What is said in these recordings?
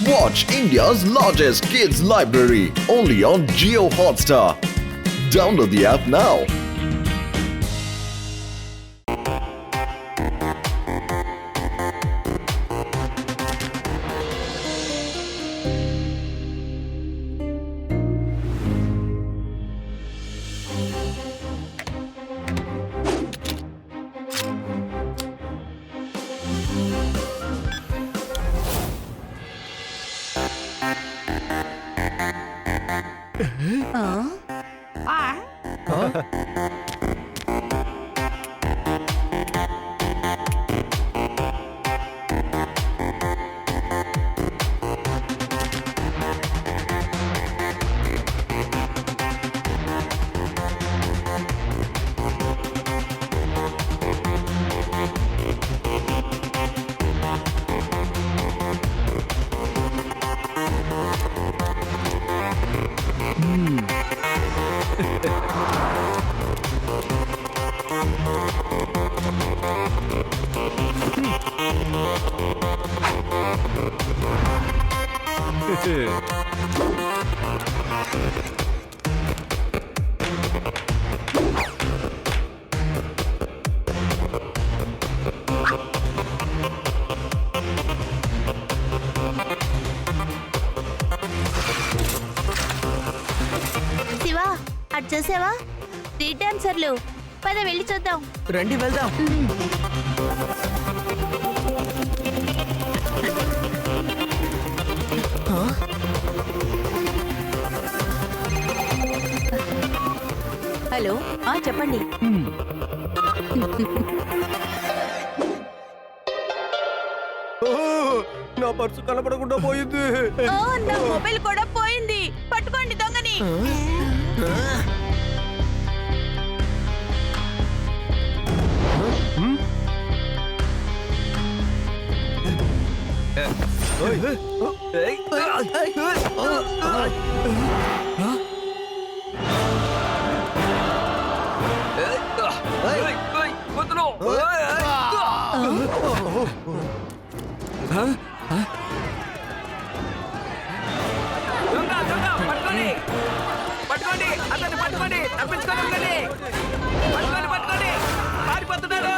Watch India's largest kids library only on Jio Hotstar. Download the app now. Shiva అటు చూసావా 3 డాన్సర్లు పద వెళ్ళి చూద్దాం రండి వెళ్దాం హలో చెప్పండి నా పర్సు కనపడకుండా పోయింది నా మొబైల్ కూడా పోయింది పట్టుకోండి దొంగని పట్టుకోండి అతన్ని పట్టుకోండి తప్పించుకోండి పట్టుకోండి పారిపోతున్నారు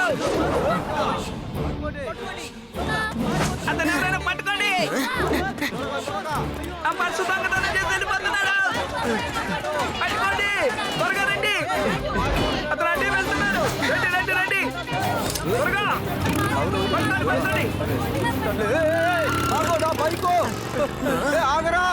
అతను ఎవరైనా పట్టుకోండి ఆ పర్సు దొంగతనం చేసి వెళ్ళిపోతున్నారు పట్టుకోండి త్వరగా రండి అతను అడ్డే వెళ్తున్నారు రండి త్వరగా పట్టుకోండి ఆగరా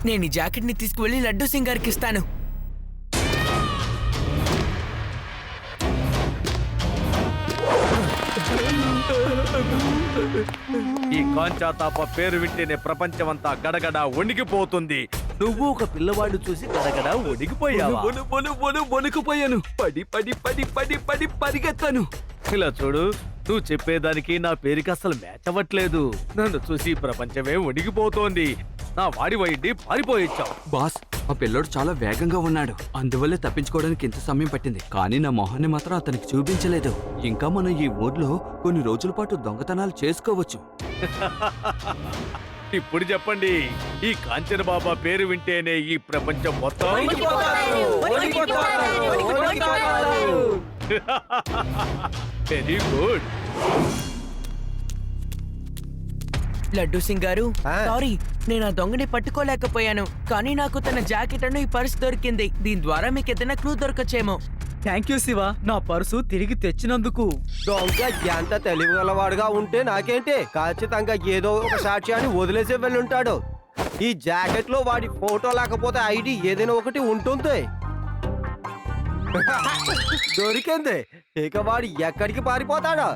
నేను ఈ జాకెట్ ని తీసుకువెళ్ళి లడ్డూ సింగ్ గారికి ఇస్తాను. ఈ కాంచాతాప పేరు వింటేనే ప్రపంచమంతా గడగడ వణికిపోతుంది. నువ్వు ఒక పిల్లవాడు చూసి గడగడ వణికిపోయావా? వణుకుపోయాను. పడి పడి పడి పడి పడి పరిగెత్తాను. ఇలా చూడు, నువ్వు చెప్పేదానికి నా పేరుకి అసలు మ్యాచ్ అవ్వట్లేదు. నన్ను చూసి ప్రపంచమే వణికిపోతోంది. నా వాడి వైండి పారిపోయిచ్చావు. బాస్, ఆ పిల్లోడు చాలా వేగంగా ఉన్నాడు. అందువల్లే తప్పించుకోవడానికి ఇంత సమయం పట్టింది. కానీ నా మొహాన్ని మాత్రం అతనికి చూపించలేదు. ఇంకా మనం ఈ ఊర్లో కొన్ని రోజుల పాటు దొంగతనాలు చేసుకోవచ్చు. ఇప్పుడు చెప్పండి, ఈ కాంచన బాబా పేరు వింటేనే ఈ ప్రపంచం మొత్తం వెరీ గుడ్. లడ్డూ సింగ్ గారు, సారీ, నేను ఆ దొంగని పట్టుకోలేకపోయాను. కానీ నాకు తన జాకెట్ అను ఈ పర్స్ దొరికింది. దీని ద్వారా మీకు ఏదైనా క్లూ దొరకచ్చేమో. థ్యాంక్ యూ శివ, నా పర్సు తిరిగి తెచ్చినందుకు. దొంగ ఎంత తెలివిగలవాడుగా ఉంటే నాకేంటి, ఖచ్చితంగా ఏదో ఒక సాక్ష్యాన్ని వదిలేసి వెళ్ళుంటాడు. ఈ జాకెట్ లో వాడి ఫోటో లేకపోతే ఐడి ఏదైనా ఒకటి ఉంటుంది. దొరికింది. ఇక వాడు ఎక్కడికి పారిపోతాడు?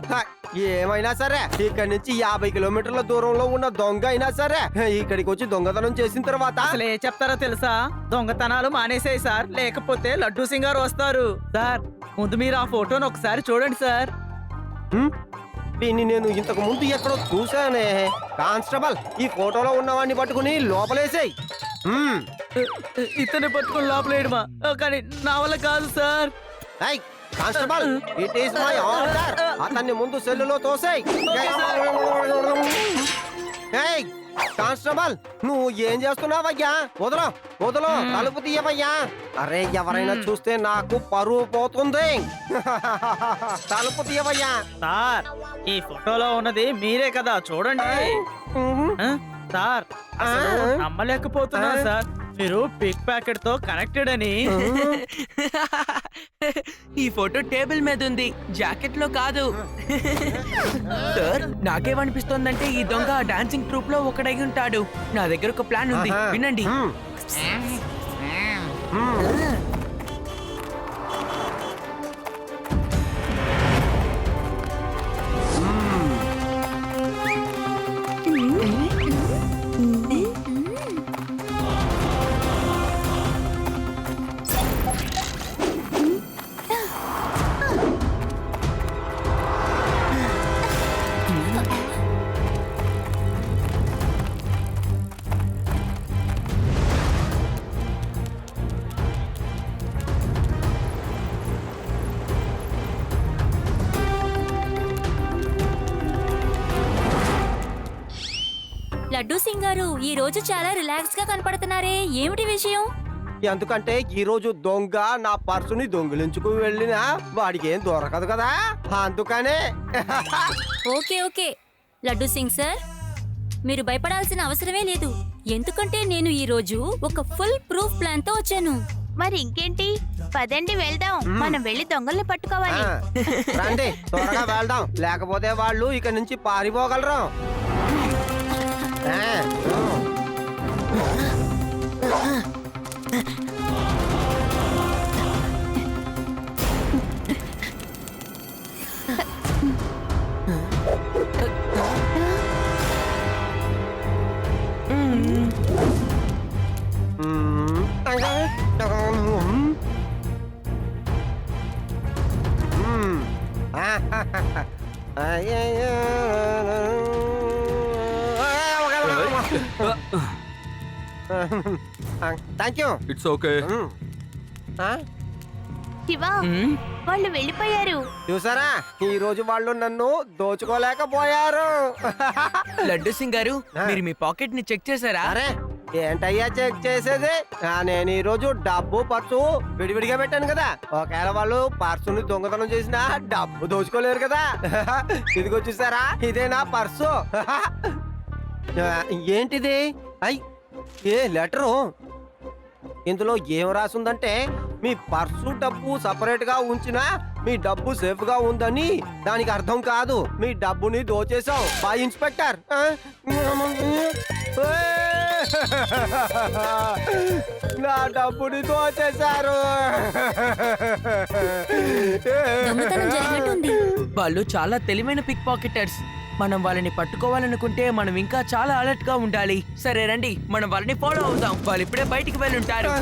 ఏమైనా సరే ఇక్కడి నుంచి 50 కిలోమీటర్ల దూరంలో ఉన్న దొంగ అయినా సరే ఇక్కడికి వచ్చి దొంగతనం చేసిన తర్వాత అసలు ఏ చెప్తారో తెలుసా? దొంగతనాలు మానేసేయి సార్, లేకపోతే లడ్డూ సింగ్ గారు వస్తారు. సార్, ముందు మీరు ఆ ఫోటోను ఒకసారి చూడండి సార్. దీన్ని నేను ఇంతకు ముందు ఎక్కడో చూశానే. కానిస్టేబుల్, ఈ ఫోటోలో ఉన్నవాడిని పట్టుకుని లోపలేసేయ్. ఇతన్ని పట్టుకుని లోపలేయడమా? కానీ నా వల్ల కాదు sir. Constable, it is my order. అతన్ని ముందు సెల్లులో తోసేయ్. కానిస్టేబుల్, నువ్వు ఏం చేస్తున్నావయ్యా? వదలో వదలో, తలుపు తీయవయ్యా. అరే, ఎవరైనా చూస్తే నాకు పరువు పోతుంది. తలుపు తీయవయ్యా. సార్, ఈ ఫోటోలో ఉన్నది మీరే కదా, చూడండి. సార్, అసలు నమ్మలేకపోతున్నా సార్, మీరు పిక్ ప్యాకెట్ తో కనెక్టెడ్ అని. ఈ ఫోటో టేబుల్ మీద ఉంది, జాకెట్ లో కాదు. సార్, నాకేమనిపిస్తోందంటే ఈ దొంగ డాన్సింగ్ ట్రూప్ లో ఒకడై ఉంటాడు. నా దగ్గర ఒక ప్లాన్ ఉంది, వినండి. లడ్డూ సింగ్ గారు, ఈ రోజు చాలా రిలాక్స్ గా కనపడుతున్నారే, ఏమిటి విషయం? ఎందుకంటే ఈ రోజు దొంగ నా పర్సుని దొంగిలించుకు వెళ్ళినా వాడికి ఏం దొరకదు కదా, అందుకనే. Okay okay Laddu Singh sir, మీరు భయపడాల్సిన అవసరమే లేదు. ఎందుకంటే నేను ఈ రోజు ఒక ఫుల్ ప్రూఫ్ ప్లాన్ తో వచ్చాను. మరి ఇంకేంటి, పదండి వెళ్దాం. మనం వెళ్ళి దొంగల్ని పట్టుకోవాలి. రండి, త్వరగా వెళ్దాం, లేకపోతే వాళ్ళు ఇక నుంచి పారిపోగలరు. Thank you. It's okay. Shiva మ్మ్. వాళ్ళు వెళ్ళిపోయారు. చూసారా ఈ రోజు వాళ్ళు నన్ను దోచుకోలేకపోయారు. లడ్డు సింగ్ గారు మీరు మీ పాకెట్ ని చెక్ చేశారా? అరే ఏంటయ్యా చెక్ చేసేది? నేను ఈ రోజు డబ్బు పర్సు విడివిడిగా పెట్టాను కదా. ఒకవేళ వాళ్ళు పర్సుని దొంగతనం చేసినా డబ్బు దోచుకోలేరు కదా. ఇదిగో చూసారా ఇదే నా పర్సు. ఏంటిది? అయ్ ఏ లెటరు? ఇందులో ఏం రాసుందంటే మీ పర్సు డబ్బు సపరేట్ గా ఉంచినా మీ డబ్బు సేఫ్ గా ఉందని దానికి అర్థం కాదు. మీ డబ్బుని దోచేసాం బై ఇన్స్పెక్టర్. నా డబ్బుని దోచేశారు. దొంగతనం జరిగినట్టుంది. వాళ్ళు చాలా తెలివైన పిక్ పాకెటర్స్. మనం వాళ్ళని పట్టుకోవాలనుకుంటే మనం ఇంకా చాలా అలర్ట్ గా ఉండాలి. సరే రండి మనం వాళ్ళని ఫాలో అవుదాం. వాళ్ళు ఇప్పుడే బయటికి వెళ్ళి ఉంటారు.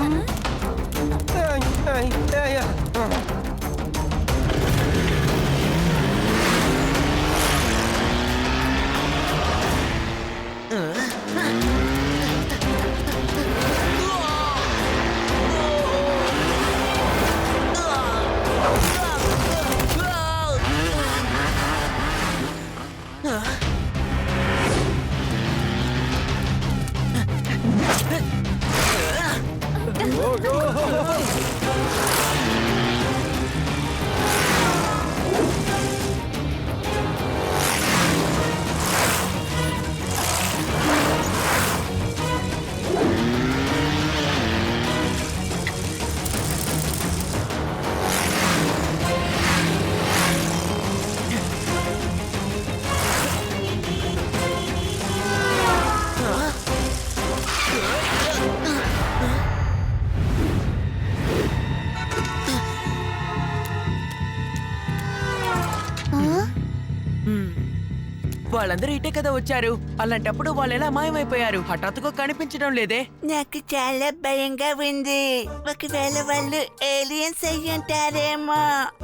వాళ్ళందరూ ఇటే కదా వచ్చారు. అలాంటప్పుడు వాళ్ళు ఎలా మాయమైపోయారు? హఠాత్తుగా కనిపించడం లేదే. నాకు చాలా భయంగా ఉంది. ఒకవేళ వాళ్ళు ఏలియన్స్ అయ్యి ఉంటారేమో.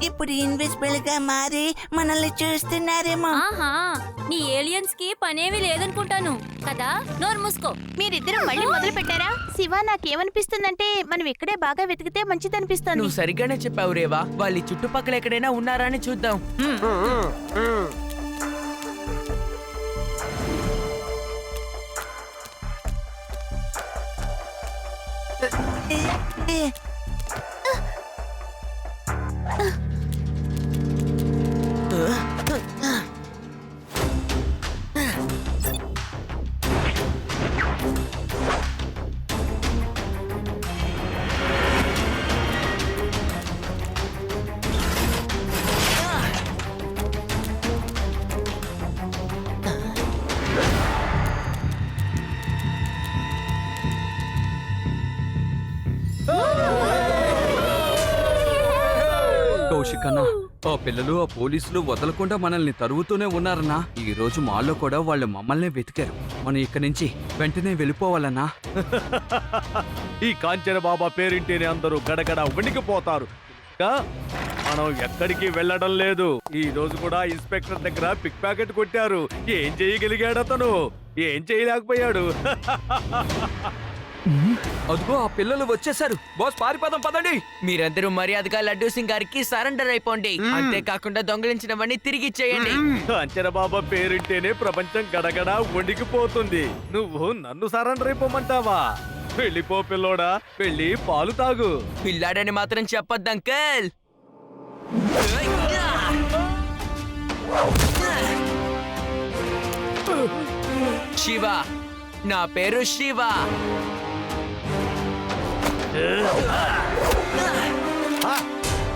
ఇప్పుడు ఇన్విజిబుల్ గా మారి మనల్ని చూస్తున్నారేమో. ఆహా నీ ఏలియన్స్ కి పనేమీ లేదనుకుంటాను కదా. నోరు మూసుకో. మీరిద్దరూ మళ్ళీ మొదలు పెట్టారా? శివ నాకేమనిపిస్తుందంటే మనం ఇక్కడే బాగా వెతికితే మంచిదనిపిస్తుంది. నువ్వు సరిగ్గానే చెప్పావు రేవా. వాళ్ళ ఈ చుట్టుపక్కల ఎక్కడైనా ఉన్నారా అని చూద్దాం. కౌశికన్నా ఆ పిల్లలు ఆ పోలీసులు వదలకుండా మనల్ని తరువుతూనే ఉన్నారన్నా. ఈ రోజు మాల్లో కూడా వాళ్ళు మమ్మల్నే వెతికారు. మనం ఇక్కడి నుంచి వెంటనే వెళ్ళిపోవాలన్నా. ఈ కాంచన బాబా పేరింటేనే అందరూ గడగడ వణికిపోతారు. ఇంకా మనం ఎక్కడికి వెళ్ళడం లేదు. ఈ రోజు కూడా ఇన్స్పెక్టర్ దగ్గర పిక్ ప్యాకెట్ కొట్టారు. ఏం చేయగలిగాడు అతను? ఏం చేయలేకపోయాడు. అదిగో ఆ పిల్లలు వచ్చేసారు. బాస్ పారిపోదాం పదండి. మీరందరూ మర్యాదగా లడ్డూ సింగ్ గారికి సరెండర్ అయిపోండి. అంతేకాకుండా దొంగిలించినవన్నీ తిరిగి ఇచ్చేయండి. కాంచన బాబా పేరింటేనే ప్రపంచం గడగడ వణికిపోతుంది. నువ్వు నన్ను సరెండర్ అయిపోమంటావా? వెళ్ళిపో పిల్లోడా, వెళ్ళి పాలు తాగు. పిల్లాడని మాత్రం చెప్పొద్దు అంకల్. శివ, నా పేరు శివ.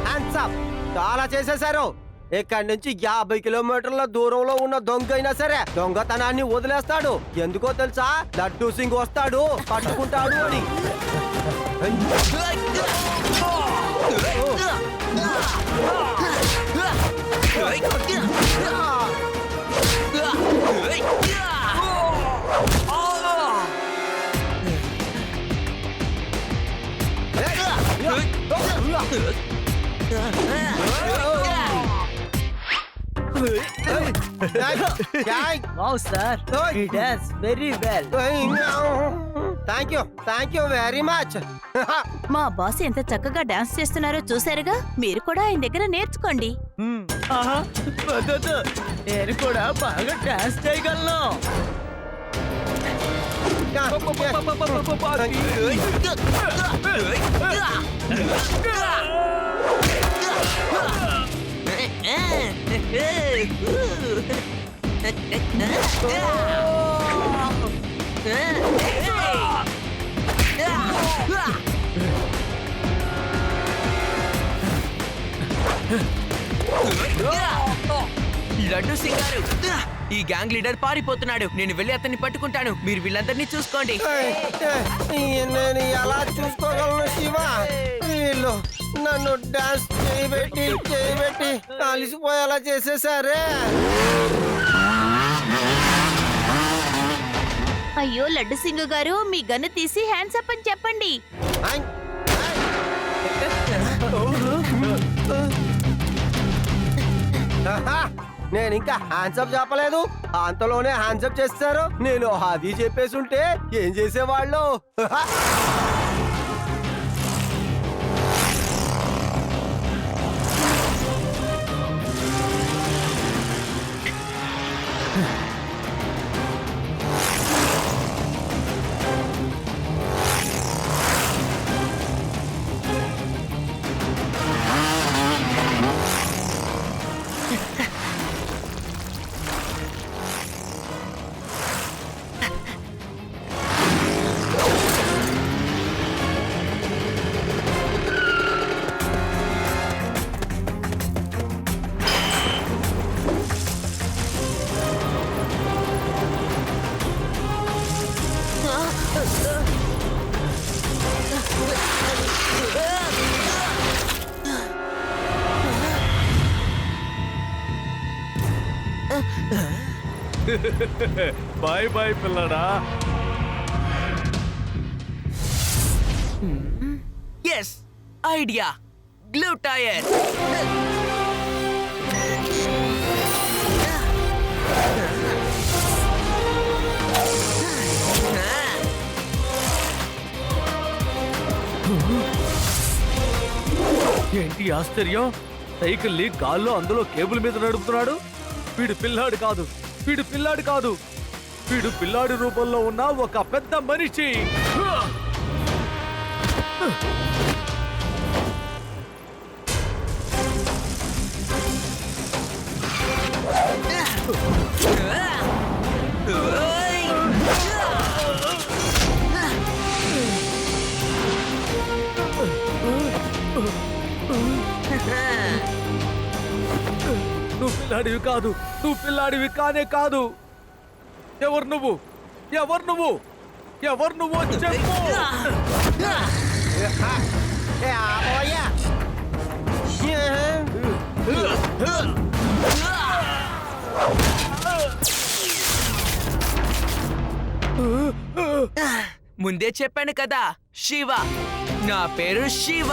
Hands up. చాలా చేసేశారు. ఇక్కడి నుంచి 50 కిలోమీటర్ల దూరంలో ఉన్న దొంగ అయినా సరే దొంగతనాన్ని వదిలేస్తాడు. ఎందుకో తెలుసా? లడ్డూ సింగ్ వస్తాడు, పట్టుకుంటాడు అని. వావ్ సార్ ఓయ్. ఈ dance very well. Thank you very much. మా బాస్ ఎంత చక్కగా డాన్స్ చేస్తున్నారో చూసారుగా, మీరు కూడా ఆయన దగ్గర నేర్చుకోండి. ఆహా వద్దు, నేను కూడా బాగా డాన్స్ చేయగలను. లడ్డు సింగ్ గారు, ఈ గ్యాంగ్ లీడర్ పారిపోతున్నాడు. నేను వెళ్ళి అతన్ని పట్టుకుంటాను. మీరు వీళ్ళందరినీ చూసుకోండి. నేను ఎలా చూసుకోగలను శివ? వీళ్ళు నన్ను డాన్స్ చేయబెట్టి కలిసిపోయేలా చేసేసారే. అయ్యో లడ్డు సింగు గారు, మీ గన్ను తీసి హ్యాండ్స్ అప్ అని చెప్పండి. ఆయ్, ఆయ్. ఆహా, నేను ఇంకా హ్యాండ్సప్ చెప్పలేదు, అంతలోనే హ్యాండ్సప్ చేస్తారు. నేను అది చెప్పేసి ఉంటే ఏం చేసేవాళ్ళు? బాయ్ బాయ్ పిల్లడా. Yes, idea. Glue tyre. ఏంటి ఆశ్చర్యం? సైకిల్ ని గాల్లో అందులో కేబుల్ మీద నడుపుతున్నాడు. వీడు పిల్లాడు కాదు, వీడు పిల్లాడి రూపంలో ఉన్న ఒక పెద్ద మనిషి. నువ్వు పిల్లాడివి కానే కాదు. ఎవరు నువ్వు చెప్పు. ఏ ఆపోయా. ముందే చెప్పాను కదా, శివ. నా పేరు శివ.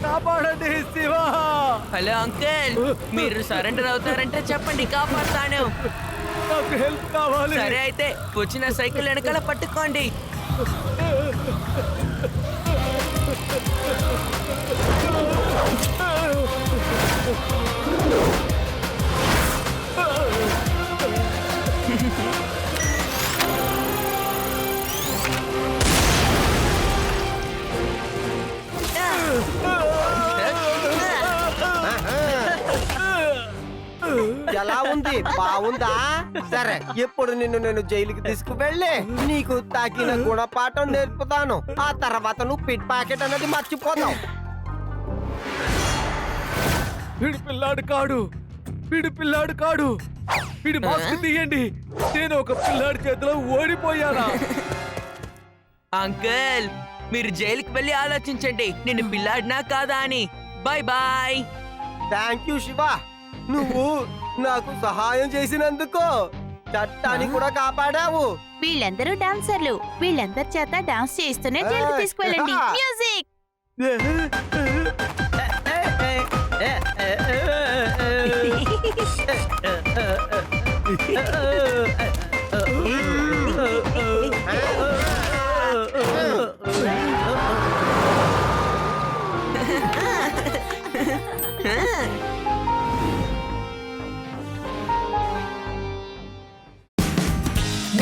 కాపాడండి శివ. హలో అంకుల్, మీరు సరెండర్ అవుతారంటే చెప్పండి, కాపాడుతాను. నాకు హెల్ప్ కావాలి. సరే అయితే వచ్చిన సైకిల్ వెనకాల పట్టుకోండి. ఎలా ఉంది? బాగుందా? సరే, ఇప్పుడు నేను జైలుకి తీసుకువెళ్ళి నీకు తగిన గుణపాఠం నేర్పుతాను. ఆ తర్వాత నువ్వు పిట్ ప్యాకెట్ అన్నది మర్చిపోతావు. వీడు పిల్లాడు కాడు, వీడు పిల్లాడు కాడు. వీడి మాస్క్ తీయండి. నేను ఒక పిల్లాడి చేతిలో ఓడిపోయానా? అంకుల్, మీరు జైలుకి వెళ్ళి ఆలోచించండి నేను పిల్లాడినా కాదా అని. Bye bye. Thank you Shiva, నువ్వు నాకు సహాయం చేసినందుకు. చట్టాన్ని కూడా కాపాడావు. వీళ్ళందరూ డాన్సర్లు. వీళ్ళందరి చేత డాన్స్ చేస్తూనే జైలుకి తీసుకువెళ్ళండి. Music.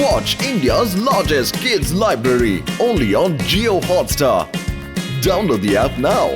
Watch India's largest kids library only on Geo Hotstar. Download the app now.